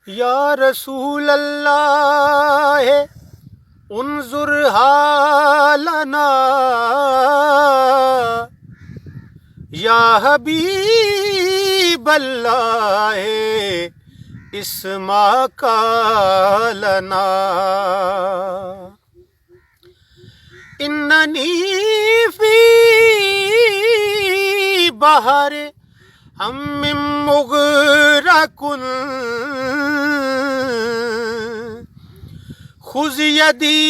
یا رسول اللہ انظر حالنا، یا حبیب اللہ اسمع قالنا، اننی فی بحر ہم مغرق، خذ یدی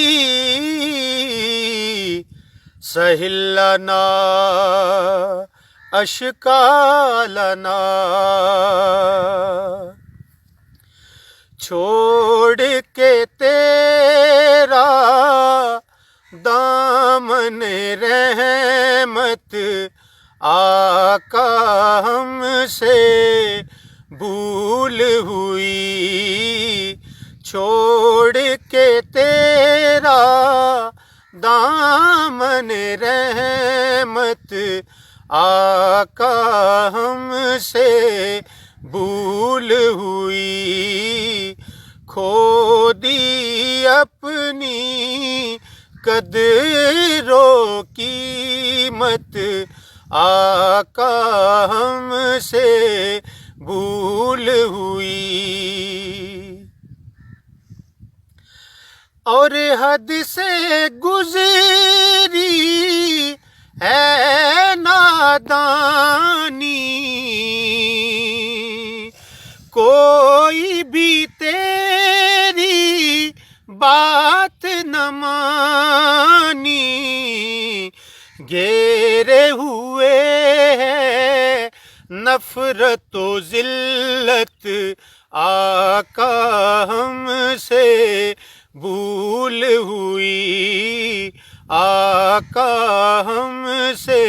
سہل لنا اشکالنا، چھوڑ کے تیرا دامن رحمت آقا ہم سے بھول ہوئی، چھوڑ کے تیرا دامن رحمت آقا ہم سے بھول ہوئی، کھو دی اپنی قدر و قیمت آقا ہم سے بھول ہوئی، اور حد سے گزری ہے نادانی، کوئی بھی تیری بات نہ مانی، گھیرے ہوئے ہے نفرت و ذلت آقا ہم سے بھول ہوئی، آقا ہم سے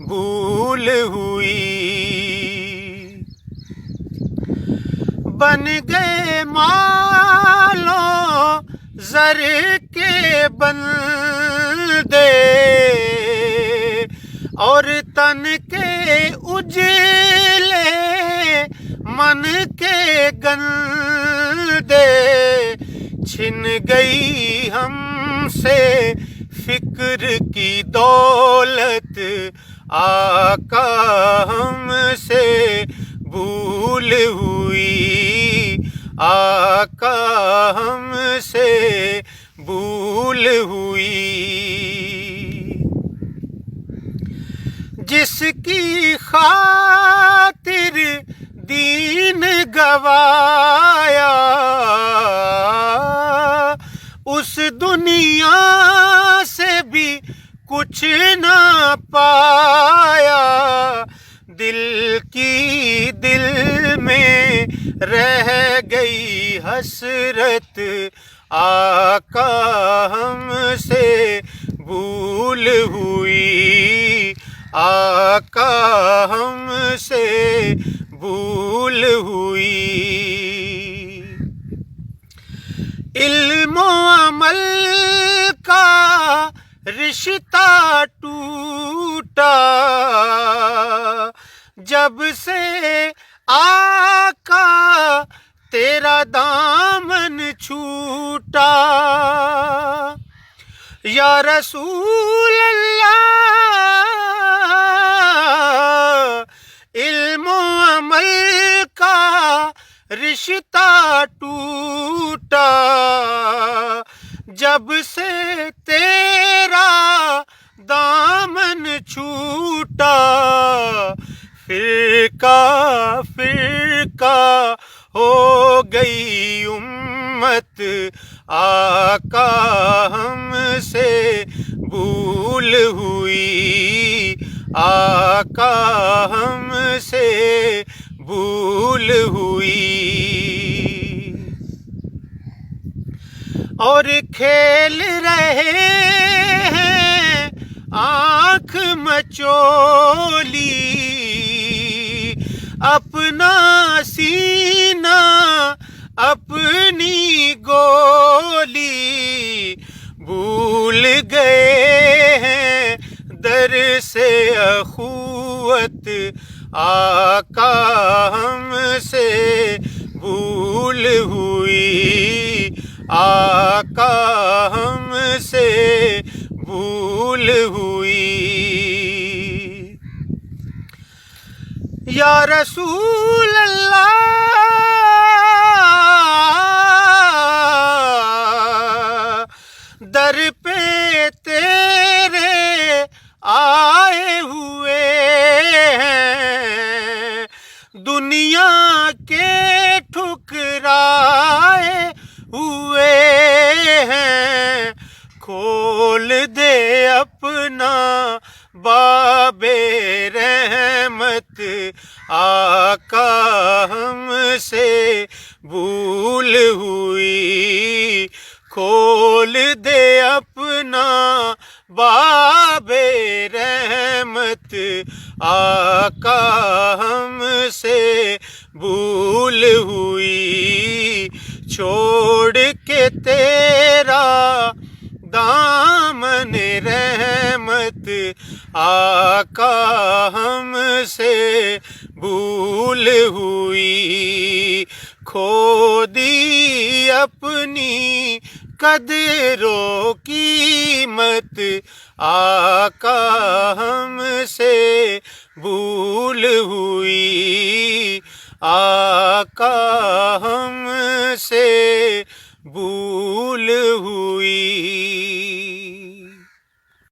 بھول ہوئی، بن گئے مالو زر کے بندے، اور تن کے اجلے من کے گندے، چھن گئی ہم سے فکر کی دولت آقا ہم سے بھول ہوئی، آقا ہم سے بھول ہوئی، جس کی خاطر دین گوایا، اس دنیا سے بھی کچھ نہ پایا، دل کی دل میں رہ گئی حسرت آقا ہم سے بھول ہوئی، آقا ہم سے بھول ہوئی، علم و عمل کا رشتہ ٹوٹا، جب سے آقا تیرا دامن چھوٹا، یا رسول اللہ علم و عمل کا رشتہ ٹوٹا، جب سے تیرا دامن چھوٹا، فرقہ فرقہ ہو گئی امت آقا ہم سے بھول ہوئی، آقا ہم سے بھول ہوئی، اور کھیل رہے ہیں آنکھ مچولی، اپنا سینہ اپنی گولی، بھول گئے ہیں در سے اخوت آقا ہم سے بھول ہوئی آقا ہم سے بھول ہوئی یا رسول اللہ در پہ تیرے آئے ہوئے ہیں دنیا کے ٹھکرائے ہوئے ہیں کھول دے اپنا باب رحمت آقا ہم سے بھول ہوئی کھول دے اپنا باب رحمت آقا ہم سے بھول ہوئی چھوڑ کے تیرا دامن رحمت آقا ہم سے بھول ہوئی کھو دی اپنی قدر و قیمت آقا ہم سے بھول ہوئی آقا